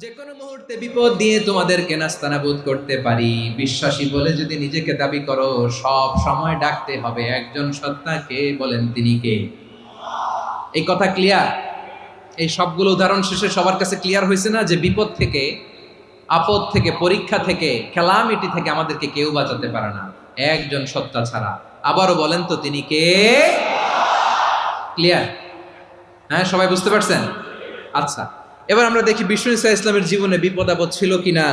যে কোনো মুহূর্তে বিপদ দিয়ে তোমাদেরকে নাস্তানাবুদ করতে পারি। বিশ্বাসী বলে যদি নিজেকে দাবি করো, সব সময় ডাকতে হবে একজন সত্তাকে। বলেন তিনি কে? এই কথা ক্লিয়ার? এই সবগুলো উদাহরণ শেষে সবার কাছে ক্লিয়ার হয়েছে না যে বিপদ থেকে, আপদ থেকে, পরীক্ষা থেকে, ক্যালামিটি থেকে আমাদেরকে কেউ বাঁচাতে পারে না একজন সত্তা ছাড়া। আবারও বলেন তো তিনি কে? ক্লিয়ার? হ্যাঁ, সবাই বুঝতে পারছেন? আচ্ছা, এবার আমরা দেখি বিষ্ণু ইসা ইসলামের জীবনে বিপদ আপদ ছিল কিনা।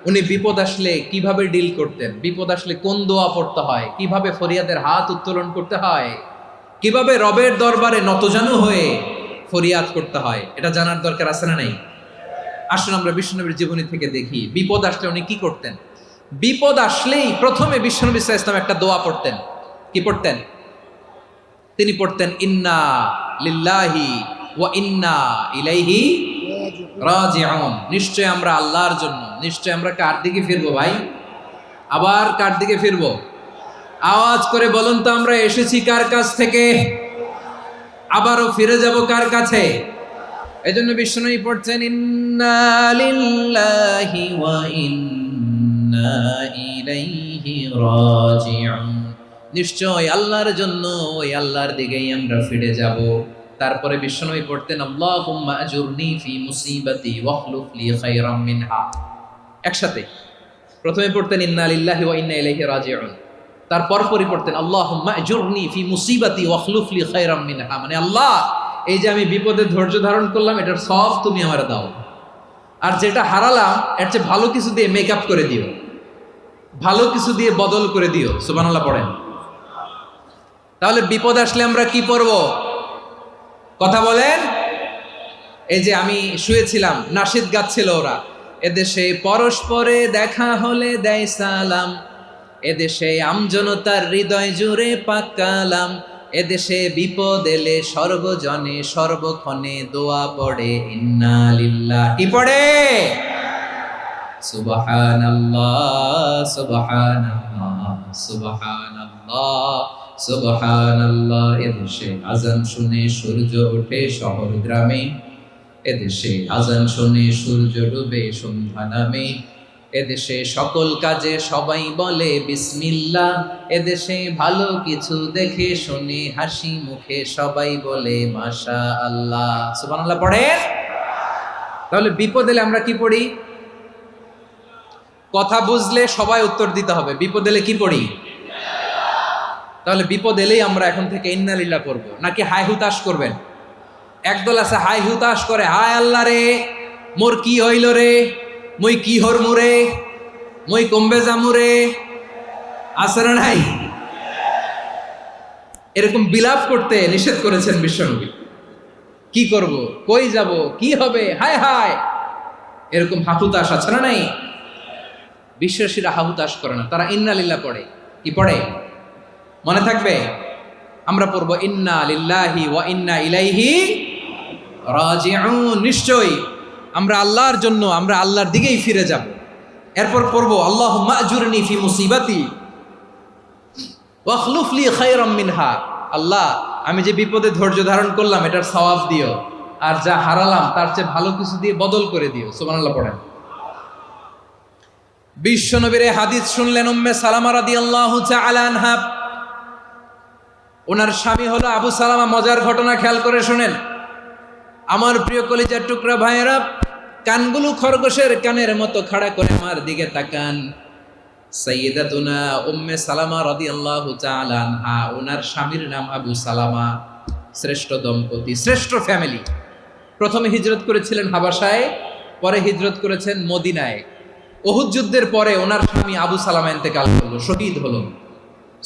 উনি বিপদ আসলে কিভাবে ডিল করতেন, বিপদ আসলে কোন দোয়া পড়তে হয়, কিভাবে ফরিয়াদের হাত উত্তোলন করতে হয়, কিভাবে রবের দরবারে নতজানু হয়ে ফরিয়াদ করতে হয়, এটা জানার দরকার আছে না নাই? আসলে আমরা বিষ্ণুনবীর জীবনী থেকে দেখি বিপদ আসলে উনি কি করতেন। বিপদ আসলেই প্রথমে বিষ্ণুনবী ইসা ইসলাম একটা দোয়া পড়তেন। কি পড়তেন? তিনি পড়তেন ইন্না লিল্লাহি ওয়া ইন্না ইলাইহি রাজিউন। নিশ্চয় আমরা আল্লাহর জন্য, নিশ্চয় আমরা কার দিকে ফিরবো ভাই? আবার কার দিকে ফিরবো? আওয়াজ করে বলুন তো, আমরা এসেছি কার কাছ থেকে, আবারও ফিরে যাব কার কাছে? এজন্য বিষ্ণুই পড়ছেন ইন্না লিল্লাহি ওয়া ইন্না ইলাইহি রাজিউন। নিশ্চয় আল্লাহর জন্য, ওই আল্লাহর দিকেই আমরা ফিরে যাব। তারপরে বিষ্ণুই পড়তেন আল্লাহুম্মা আজুরনি ফি মুসিবাতি ওয়াখলুফ লি খায়রাম মিনহা। একসাথে প্রথমে পড়তেন ইন্না লিল্লাহি ওয়া ইন্না ইলাইহি রাজিউন, তারপর পরে পড়তেন আল্লাহুম্মা আজুরনি ফি মুসিবাতি ওয়াখলুফ লি খায়রাম মিনহা। মানে আল্লাহ, এই যে আমি বিপদে ধৈর্য ধারণ করলাম, এটার সব তুমি আমারে দাও, আর যেটা হারালাম এর চেয়ে ভালো কিছু দিয়ে মেকআপ করে দিও, ভালো কিছু দিয়ে বদল করে দিও। সুবহানাল্লাহ পড়েন। তাহলে বিপদ আসলে আমরা কি পড়ব? কথা বলেন। এই যে আমি শুয়েছিলাম, নাশিদ গাচ্ছিল ওরা, এদেশে পরস্পরে দেখা হলে দেয় সালাম, এদেশে আমজনতার হৃদয় জুড়ে পাকালাম, এদেশে বিপদ এলে সর্বজনে সর্বক্ষণে দোয়া পড়ে ইন্না লিল্লাহ। কি পড়ে? সুবহানাল্লাহ সুবহানাল্লাহ সুবহানাল্লাহ সুবহানাল্লাহ। এদেশে আজান শুনে সূর্য ওঠে শহর গ্রামে, এদেশে আজান শুনে সূর্য ডুবে সন্ধ্যা নামে, এদেশে সকল কাজে সবাই বলে বিসমিল্লাহ, এদেশে ভালো কিছু দেখে শুনে হাসি মুখে সবাই বলে মাশাআল্লাহ। সুবহানাল্লাহ পড়েন। তাহলে বিপদ এলে আমরা কি পড়ি? কথা বুঝলে সবাই উত্তর দিতে হবে। বিপদ এলে কি পড়ি? তাহলে বিপদ এলেই আমরা এখন থেকে ইন্না লিল্লাহ পড়বো, নাকি হাই হুতাশ করবেন? একদল আছে হাই হুতাশ করে, হায় আল্লাহ রে মোর কি হইল রে, মই কি হরমু রে, মই কমবে জামু রে। আছে না নাই? এরকম বিলাপ করতে নিষেধ করেছেন বিশ্বনবী। কি করব, কই যাব, কি হবে, হায় হায়, এরকম হাহুতাশ আছে না নাই? বিশ্বাসীরা হাহুতাশ করে না, তারা ইন্না লিল্লাহ পড়ে। কি পড়ে? মনে থাকবে? আমরা পড়বো ইন্না লিল্লাহি ওয়া ইন্না ইলাইহি রাজিউন। নিশ্চয়ই আমরা আল্লাহর জন্য, আমরা আল্লাহর দিকেই ফিরে যাব। এরপর পড়বো আল্লাহুম্মা আজুরনি ফি মুসিবাতি ওয়াখলুফ লি খায়রাম মিনহা। আল্লাহ, আমি যে বিপদে ধৈর্য ধারণ করলাম এটার সওয়াব দিও, আর যা হারালাম তার চেয়ে ভালো কিছু দিয়ে বদল করে দিও। সুবহানাল্লাহ পড়েন। বিশ্বনবীর হাদিস শুনলেন উম্মে সালামা রাদিয়াল্লাহু তাআলা আনহা। ওনার স্বামী হলো আবু সালামা। মজার ঘটনা খেয়াল করে শুনেন আমার প্রিয় কলিজার টুকরা ভাইয়েরা। কানগুলো খরগোশের কানের মতো খাড়া করে আমার দিকে তাকান। সাইয়্যিদাতুনা উম্মে সালামা রাদিয়াল্লাহু তাআলা আনহা, ওনার স্বামীর নাম আবু সালামা। শ্রেষ্ঠ দম্পতি, শ্রেষ্ঠ ফ্যামিলি। প্রথমে হিজরত করেছিলেন হাবাসায়, পরে হিজরত করেছেন মদিনায়। উহুদ যুদ্ধের পরে ওনার স্বামী আবু সালামা ইন্তেকাল করলো, শহীদ হলো।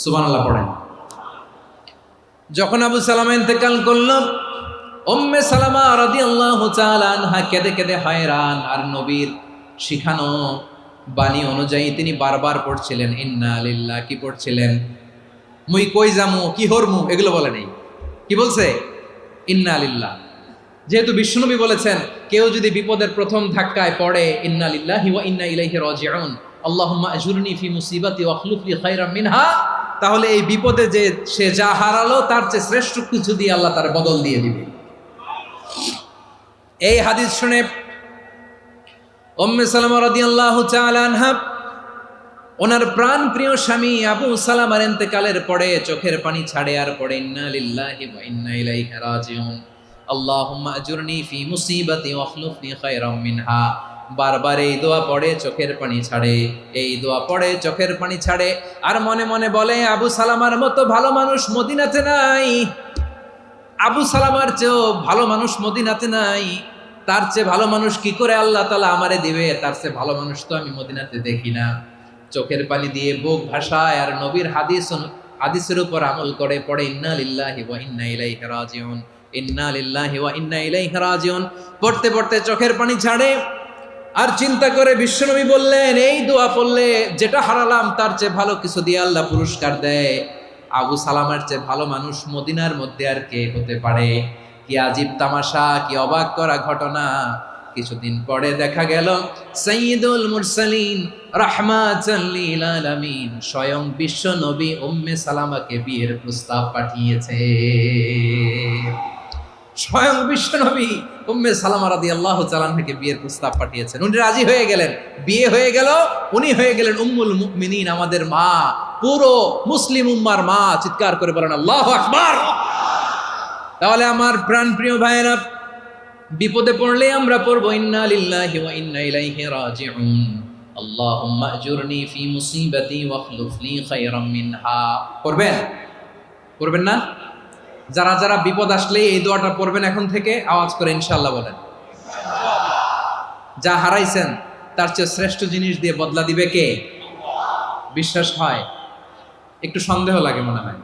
সুবহানাল্লাহ পড়েন। যখন আবু সালামা ইন্তেকাল করলো, উম্মে সালামা রাদিয়াল্লাহু তাআলা আনহা কেঁদে কেঁদে হয়রান। আর নবীর শিখানো বাণী অনুযায়ী তিনি বারবার পড়ছিলেন ইন্না লিল্লাহ। কি পড়ছিলেন? মুই কই জামু, কি হরমু, এগুলো বলে নেই। কি বলছে? ইন্না লিল্লাহ। যেহেতু বিশ্বনবী বলেছেন কেউ যদি বিপদের প্রথম ধাক্কায় পড়ে ইন্না লিল্লাহি ওয়া ইন্না ইলাইহি রাজিউন, আল্লাহুম্মা আজুরনি ফি মুসিবাতি ওয়াখলুফ লি খায়রাম মিনহা, তাহলে এই বিপদে যে সে যা হারালো তার চেয়ে শ্রেষ্ঠ কিছু দিয়ে আল্লাহ তার বদল দিয়ে দিবে। এই হাদিস শুনে উম্মে সালামা রাদিয়াল্লাহু তাআলা আনহা ওনার প্রাণ প্রিয় স্বামী আবু সালামার ইন্তেকালের পরে চোখের পানি ছাড়ে আর পড়ে ইন্না লিল্লাহি ওয়া ইন্না ইলাইহি রাজিউন আল্লাহুম্মা আজুরনি ফি মুসিবাতি ওয়াখলুফনি খায়রাম মিনহা। বারবার এই দোয়া পড়ে চোখের পানি ছাড়ে, এই দোয়া পড়ে চোখের পানি ছাড়ে, আর মনে মনে বলে আবু সালামার মতো ভালো মানুষ মদিনাতে নাই, আবু সালামার চেয়েও ভালো মানুষ মদিনাতে নাই, তার চেয়ে ভালো মানুষ কি করে আল্লাহ তাআলা আমারে দিবে, তার চেয়ে ভালো মানুষ তো আমি মদিনাতে দেখি না। চোখের পানি দিয়ে বুক ভাসায় আর নবীর হাদিসের উপর আমল করে পড়ে ইন্না লিল্লাহি ওয়া ইন্না ইলাইহি রাজিউন, ইন্না লিল্লাহি ওয়া ইন্না ইলাইহি রাজিউন। পড়তে পড়তে চোখের পানি ছাড়ে আর চিন্তা করে বিশ্বনবী বললেন এই দোয়া পড়লে যেটা হারালাম তার চেয়ে ভালো কিছু দিয়ে আল্লাহ পুরস্কার দেয়। আবু সালামার চেয়ে ভালো মানুষ মদিনার মধ্যে আর কে হতে পারে? কি আজীব তামাশা, কি অবাক করা ঘটনা। কিছুদিন পরে দেখা গেল সাইয়্যিদুল মুরসালিন রাহমাতাল লিল আলামিন স্বয়ং বিশ্ব নবী উম্মে সালামাকে বিয়ের প্রস্তাব পাঠিয়েছে। স্বয়ং বিশ্ব নবী উম্মে সালামা রাদিয়াল্লাহু তাআলা আনহাকে বিয়ের প্রস্তাব পাঠিয়েছেন। উনি রাজি হয়ে গেলেন, বিয়ে হয়ে গেল, উনি হয়ে গেলেন উম্মুল মুমিনিন, আমাদের মা, পুরো মুসলিম উম্মার মা। চিৎকার করে বলেন আল্লাহু আকবার। তাহলে আমার প্রাণপ্রিয় ভাইয়েরা, বিপদে পড়লে আমরা পড়বো ইন্না লিল্লাহি ওয়া ইন্না ইলাইহি রাজিউন আল্লাহুম্মা আজুরনি ফি মুসিবাতি ওয়াখলুফনি খায়রাম মিনহা। পড়বেন না? যারা যারা বিপদ আসলে এই দোয়াটা পড়বেন এখন থেকে আওয়াজ করে ইনশাআল্লাহ বলেন। যা হারাইছেন তার চেয়ে শ্রেষ্ঠ জিনিস দিয়ে বদলা দিবে কে? বিশ্বাস হয়? একটু সন্দেহ লাগে মনে হয়,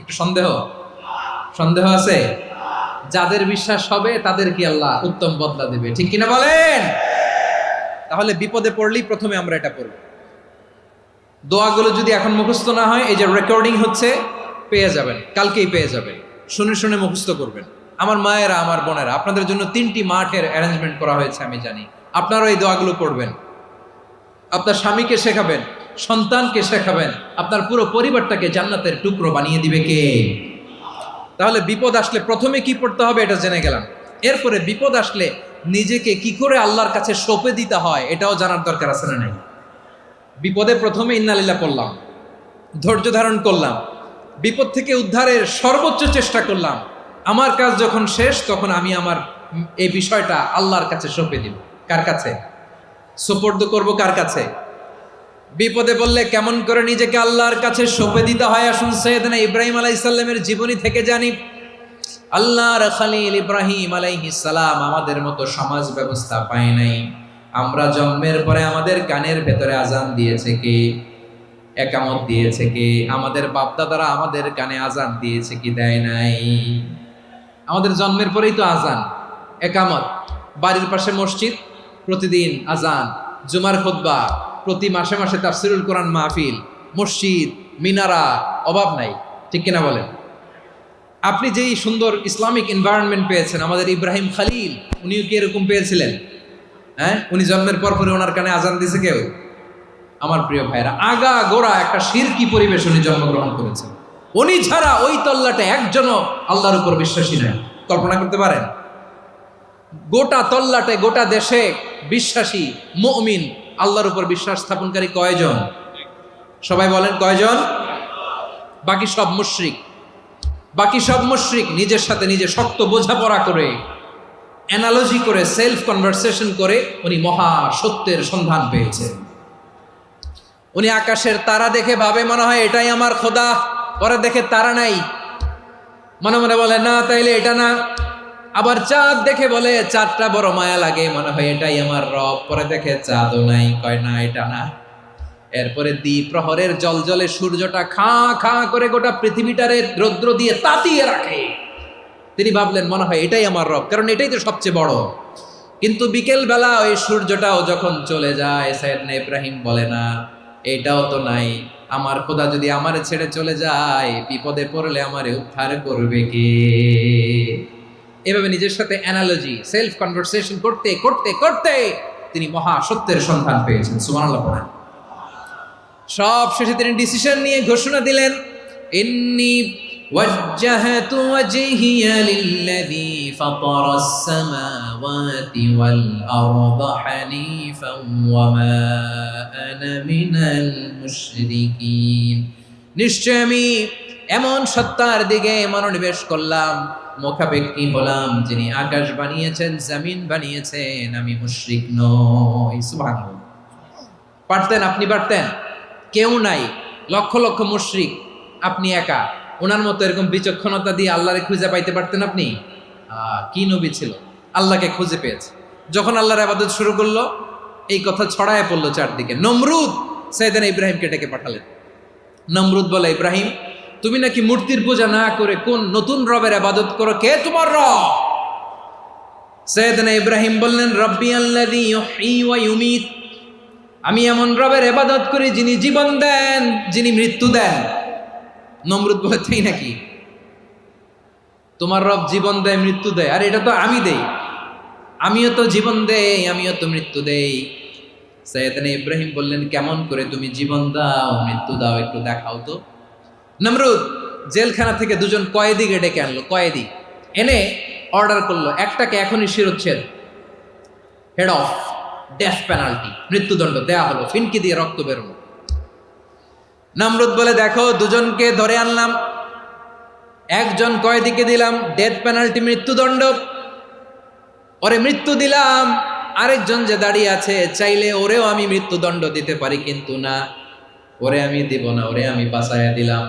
একটু সন্দেহ আছে? যাদের বিশ্বাস হবে তাদের কি আল্লাহ উত্তম বদলা দেবে, ঠিক কিনা বলেন? তাহলে বিপদে পড়লেই প্রথমে আমরা এটা পড়ব। দোয়াগুলো যদি এখন মুখস্থ না হয়, এই যে রেকর্ডিং হচ্ছে, পেয়ে যাবেন, কালকেই পেয়ে যাবেন। শুনে শুনে মুখস্থ করবেন। আমার মায়েরা, আমার বোনেরা, আপনাদের জন্য 3টি মাঠের অ্যারেঞ্জমেন্ট করা হয়েছে, আমি জানি। আপনারাও এই দোয়াগুলো পড়বেন, আপনার স্বামীকে শেখাবেন, সন্তানকে শেখাবেন, আপনার পুরো পরিবারটাকে জান্নাতের টুকরো বানিয়ে দিবে কে? তাহলে বিপদ আসলে প্রথমে কি পড়তে হবে এটা জেনে গেলাম। এরপরে বিপদ আসলে নিজেকে কি করে আল্লাহর কাছে সঁপে দিতে হয় এটাও জানার দরকার আছে না নাই? বিপদে প্রথমে ইন্নালিল্লাহ পড়লাম, ধৈর্য ধারণ করলাম, বিপদ থেকে উদ্ধারের সর্বোচ্চ চেষ্টা করলাম। আমার কাজ যখন শেষ তখন আমি আমার এই বিষয়টা আল্লাহর কাছে সঁপে দিব। কার কাছে সুপর্দ করব? কার কাছে? বিপদে বললে কেমন করে নিজেকে আল্লাহর কাছে সঁপে দিতে হয়, আসুন সাইয়েদনা ইব্রাহিম আলাইহিস সালামের জীবনী থেকে জানি। আল্লাহর খলিল ইব্রাহিম আলাইহিস সালাম আমাদের মতো সমাজ ব্যবস্থা পায় নাই। আমরা জন্মের পরে আমাদের কানের ভেতরে আজান দিয়েছে কে? একামত দিয়েছে কে? আমাদের বাপদাদারা আমাদের কানে আজান দিয়েছে কি? দেয় নাই। আমাদের জন্মের পরেই তো আজান, একামত, বাড়ির পাশে মসজিদ, প্রতিদিন আজান, জুমার খুতবা, প্রতি মাসে মাসে তাফসিরুল কোরআন মাহফিল, মসজিদ, মিনারা, অভাব নাই, ঠিক কিনা বলেন? আপনি যেই সুন্দর ইসলামিক এনভায়রনমেন্ট পেয়েছেন, আমাদের ইব্রাহিম খলিল উনিও কি এরকম পেয়েছিলেন? হ্যাঁ, উনি জন্মের পর পরে ওনার কানে আজান দিয়েছে কেউ? আমার প্রিয় ভাইরা, আগা গোড়া একটা শিরকি পরিবেশ উনি জন্মগ্রহণ করেছেন। উনি ছাড়া ওই তল্লাটে একজনও আল্লাহর উপর বিশ্বাসী নয়। কল্পনা করতে পারেন? গোটা তল্লাটে, গোটা দেশে বিশ্বাসী মুমিন, আল্লাহর উপর বিশ্বাস স্থাপনকারী কয়জন? সবাই বলেন কয়জন? বাকি সব মুশরিক। বাকি সব মুশরিক নিজের সাথে নিজে শক্ত বোঝাপড়া করে, অ্যানালজি করে, সেলফ কনভারসেশন করে উনি মহা সত্যের সন্ধান পেয়েছেন। উনি আকাশের তারা দেখে ভাবে মনে হয় এটাই আমার খোদা, পরে দেখে তারা নাই, মনে মনে বলে না তাইলে এটা না। আবার চাঁদ দেখে বলে চাঁদটা বড় মায়া লাগে, মনে হয় এটাই আমার রব, পরে দেখে চাঁদও নাই, কয় না এটা না। এরপরে দ্বিপ্রহরের জলজলে সূর্যটা খাঁ খাঁ করে গোটা পৃথিবীটারে রৌদ্র দিয়ে তাতিয়ে রাখে। তিনি ভাবলেন মনে হয় এটাই আমার রব, কারণ এটাই তো সবচেয়ে বড়। কিন্তু বিকেল বেলা ওই সূর্যটাও যখন চলে যায়, সাইয়েদনা ইব্রাহিম বলে না এটাও তো নাই, আমার খোদা যদি আমারে ছেড়ে চলে যায়, বিপদে পড়লে আমারে উদ্ধার করবে কে? এভাবে নিজের সাথে অ্যানালজি, সেলফ কনভারসেশন করতে করতে করতে তিনি মহা সত্যের সন্ধান পেয়েছেন। সুবহানাল্লাহ পড়েন। সব শেষে তিনি ডিসিশন নিয়ে ঘোষণা দিলেন, ইন্নী وجهت وجهي للذي فطر السماوات والأرض حنيفا وما أنا من المشركين নিশ্চয় আমি এমন সত্তার দিকে মনোনিবেশ করলাম, মুখাপেক্ষী হলাম, যিনি আকাশ বানিয়েছেন, জমিন বানিয়েছেন, আমি মুশরিক নই। সুবহানাল্লাহ। পারতেন? আপনি পারতেন? কেউ নাই, লক্ষ লক্ষ মুশরিক, আপনি একা। ওনার মতো এরকম বিচক্ষণতা দিয়ে আল্লাহরে খুঁজে পাইতে পারতেন আপনি? কি নবী ছিল, আল্লাহকে খুঁজে পেয়েছে। যখন আল্লাহর ইবাদত শুরু করলো, এই কথা ছড়ায় পড়লো চারদিকে। নমরুদ সাইয়েদনা ইব্রাহিমকে ডেকে পাঠালেন। নমরুদ বলে, ইব্রাহিম, তুমি নাকি মূর্তির পূজা না করে কোন নতুন রবের ইবাদত করো, কে তোমার রব? সাইয়েদনা ইব্রাহিম বললেন, রব্বি আল্লাযী ইউহয়ী ওয়া ইউমীত, আমি এমন রবের ইবাদত করি যিনি জীবন দেন, যিনি মৃত্যু দেন। নমরুদ বলে, তাই নাকি? তোমার রব জীবন দেয়, মৃত্যু দেয়, আর এটা তো আমি দেই। আমিও তো জীবন দেই, আমিও তো মৃত্যু দেই। সাইয়েদনা ইব্রাহিম বললেন, কেমন করে তুমি জীবন দাও, মৃত্যু দাও, একটু দেখাও তো। নমরুদ জেলখানা থেকে দুজন কয়েদিকে ডেকে আনলো। কয়েদি এনে অর্ডার করলো, একটাকে এখনই শিরোচ্ছেদ, হেড অফ, ডেথ পেনাল্টি, মৃত্যুদণ্ড দেয়া হলো, ফিনকি দিয়ে রক্ত বেরোনো। নমরুদ বলে, দেখো, দুজনকে ধরে আনলাম, একজন কয়েদিকে দিলাম ডেথ পেনাল্টি, মৃত্যুদণ্ড, ওরে মৃত্যু দিলাম। আরেকজন যে দাঁড়িয়ে আছে, চাইলে ওরেও আমি মৃত্যুদণ্ড দিতে পারি, কিন্তু না, ওরে আমি দিব না, ওরে আমি বাঁচাইয়া দিলাম,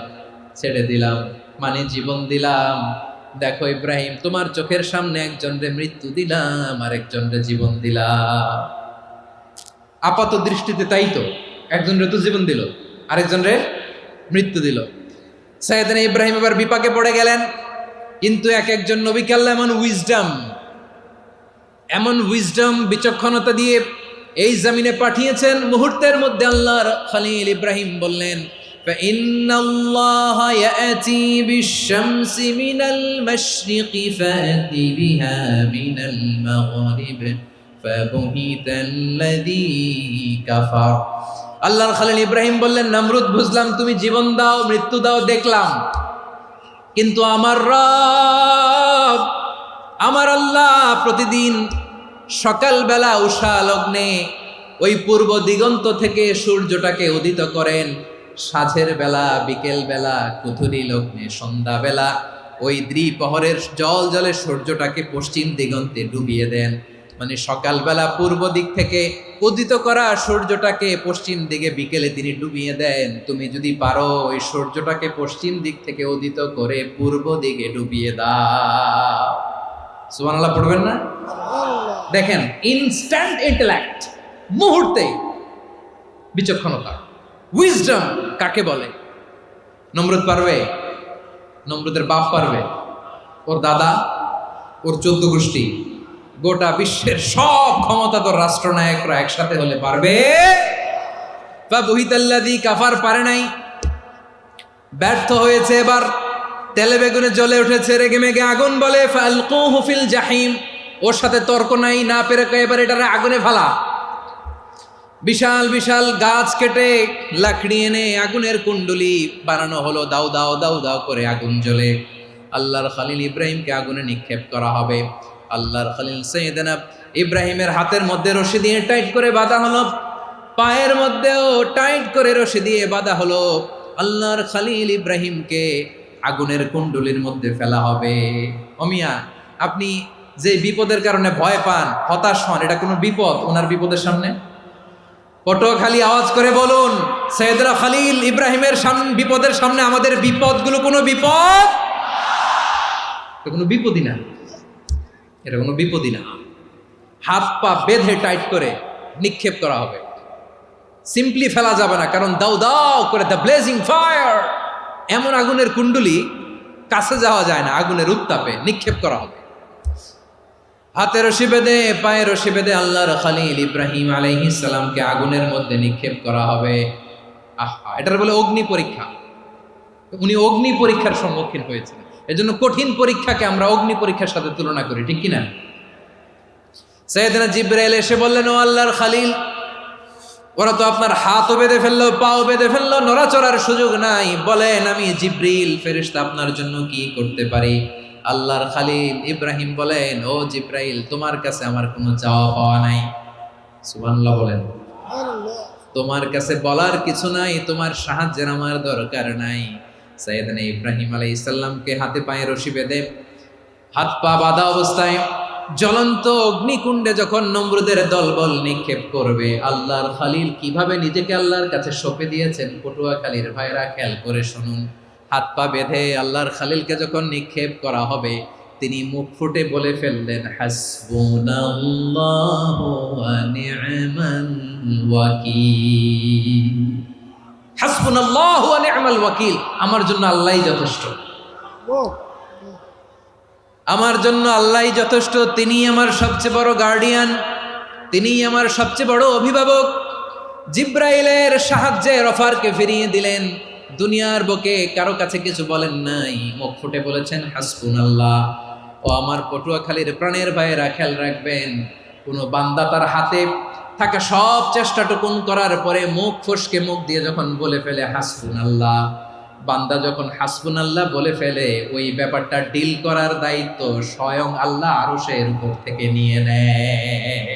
ছেড়ে দিলাম, মানে জীবন দিলাম। দেখো ইব্রাহিম, তোমার চোখের সামনে একজনরে মৃত্যু দিলাম, আরেকজনরে জীবন দিলাম। আপাত দৃষ্টিতে তাই তো, একজনরে তো জীবন দিল, আরেকজনরে মৃত্যু দিল। সাইয়েদনা ইব্রাহিম এবার বিপাকে পড়ে গেলেন। কিন্তু এক একজন নবীকে আল্লাহ এমন উইজডম, বিচক্ষণতা দিয়ে এই জমিনে পাঠিয়েছেন। মুহূর্তের মধ্যে আল্লাহর খলিল ইব্রাহিম বললেন, ফাইন্নাল্লাহা ইয়াতি বিশ-শামসি মিনাল মাশরিকি ফাতি বিহা মিনাল মাগরিব ফাবুহিতাল্লাযী কাফার। আল্লাহর খলিল ইব্রাহিম বললেন, নমরুদ, বুঝলাম তুমি জীবন দাও, মৃত্যু দাও, দেখলাম, কিন্তু আমার রব, আমার আল্লাহ প্রতিদিন সকালবেলা উষা লগ্নে ওই পূর্ব দিগন্ত থেকে সূর্যটাকে উদিত করেন, সাঁঝের বেলা, বিকেল বেলা, কুথুরি লগ্নে, সন্ধ্যাবেলা ওই দ্বিপ্রহরের জলে সূর্যটাকে পশ্চিম দিগন্তে ডুবিয়ে দেন। মানে সকালবেলা পূর্ব দিক থেকে উদিত করা সূর্যটাকে পশ্চিম দিকে বিকেলে তিনি ডুবিয়ে দেন। তুমি যদি পারো ওই সূর্যটাকে পশ্চিম দিক থেকে উদিত করে পূর্ব দিকে ডুবিয়ে দাও। সুবহানাল্লাহ পড়বেন না? দেখেন, ইনস্ট্যান্ট ইন্টেলেক্ট, মুহূর্তে বিচক্ষণতা, উইজডম কাকে বলে? নমরুদ পারবে? নমরুদের বাপ পারবে? ওর দাদা, ওর 14 গোষ্ঠী, গোটা বিশ্বের সব ক্ষমতাধর রাষ্ট্রনায়করা একসাথে হলে পারবে? ফাবুহিতাল্লাযী কাফার পারে নাই, ব্যর্থ হয়েছে। এবার তেলে বেগুনে জ্বলে উঠেছে, রেগে মেগে আগুন বলে, ফালকুহু ফিল জাহিম। ওর সাথে তর্ক নাই, না পেরে এবার এটারে আগুনে ফেলা। বিশাল বিশাল গাছ কেটে লাকড়ি এনে আগুনের কুণ্ডলি বানানো হলো, দাও দাও দাও দাও করে আগুন জ্বলে। আল্লাহর খলিল ইব্রাহিমকে আগুনে নিক্ষেপ করা হবে। আল্লাহর খলিল সাইয়েদনা ইব্রাহিমের হাতের মধ্যে রশি দিয়ে টাইট করে বাঁধা হলো, পায়ের মধ্যেও টাইট করে রশি দিয়ে বাঁধা হলো। আল্লাহর খলিল ইব্রাহিমকে আগুনের কুণ্ডলির মধ্যে ফেলা হবে। অমিয়া, আপনি যে বিপদের কারণে ভয় পান, হতাশ হন, এটা কোনো বিপদ ওনার বিপদের সামনে? পটুয়াখালী আওয়াজ করে বলুন, সাইয়েদনা খলিল ইব্রাহিমের বিপদের সামনে আমাদের বিপদগুলো কোনো বিপদ? এটা কোনো বিপদই না, এটা কোনো বিপদই না। হাত পা বেঁধে টাইট করে নিক্ষেপ করা হবে, সিম্পলি ফেলা যাবে না, কারণ দাও দাও করে দ্য ব্লেজিং ফায়ার, এমন আগুনের কুণ্ডলি, কাছে যাওয়া যায় না, আগুনের উত্তাপে নিক্ষেপ করা হবে। হাতে রশি বেঁধে, পায়ে রশি বেঁধে আল্লাহর খলিল ইব্রাহিম আলাইহিস সালামকে আগুনের মধ্যে নিক্ষেপ করা হবে। আহা, এটার বলে অগ্নি পরীক্ষা। উনি অগ্নি পরীক্ষার সম্মুখীন হয়েছেন। এজন্য কঠিন পরীক্ষাকে আমরা অগ্নি পরীক্ষার সাথে তুলনা করি, ঠিক কিনা? সাইয়েদনা জিবরাইল এসে বললেন, ও আল্লাহর খলিল, ওরা তো আপনার হাতও বেঁধে ফেললো, পাও বেঁধে ফেললো, নড়াচড়ার সুযোগ নাই। বলেন আমি জিব্রিল ফেরেশতা আপনার জন্য কি করতে পারি? আল্লাহর খালিল ইব্রাহিম বলেন, ও জিব্রাইল, তোমার কাছে আমার কোনো চাওয়া পাওয়া নাই। সুবহানাল্লাহ বলেন। তোমার কাছে বলার কিছু নাই, তোমার সাহায্যের আমার দরকার নাই। সাইয়েদনা ইব্রাহিম আলাইহিস সালামকে হাতে পায়ে রশি বেঁধে, হাত পা বাঁধা অবস্থায় জ্বলন্ত অগ্নিকুণ্ডে যখন নমরুদের দলবল নিক্ষেপ করবে, আল্লাহর খালিল কিভাবে নিজেকে আল্লাহর কাছে সঁপে দিয়েছেন, পটুয়াখালীর ভাইরা খেয়াল করে শুনুন। হাত পা বেঁধে আল্লাহর খালিলকে যখন নিক্ষেপ করা হবে, তিনি মুখ ফুটে বলে ফেললেন, হাসবুনাল্লাহু ওয়া নি'মাল ওয়াকিল। হাসবুনাল্লাহু ওয়া নি'মাল ওয়াকিল, আমার জন্য আল্লাহই যথেষ্ট, আমার জন্য আল্লাহই যথেষ্ট। তিনি আমার সবচেয়ে বড় গার্ডিয়ান, তিনি আমার সবচেয়ে বড় অভিভাবক। জিব্রাইলের সাহায্যে রফারকে ফিরিয়ে দিলেন। দুনিয়ার বুকে কারো কাছে কিছু বলেন নাই, মুখ ফুটে বলেছেন হাসবুনাল্লাহ। ও আমার পটুয়াখালীর প্রাণের ভাইয়েরা, খেয়াল রাখবেন, কোনো বান্দা তার হাতে থাকা সব চেষ্টাটুকুন করার পরে মুখ ফসকে মুখ দিয়ে যখন বলে ফেলে হাসবুনাল্লাহ, বান্দা যখন হাসবুনাল্লাহ বলে ফেলে, ওই ব্যাপারটা ডিল করার দায়িত্ব স্বয়ং আল্লাহ আরশের উপর থেকে নিয়ে নেয়।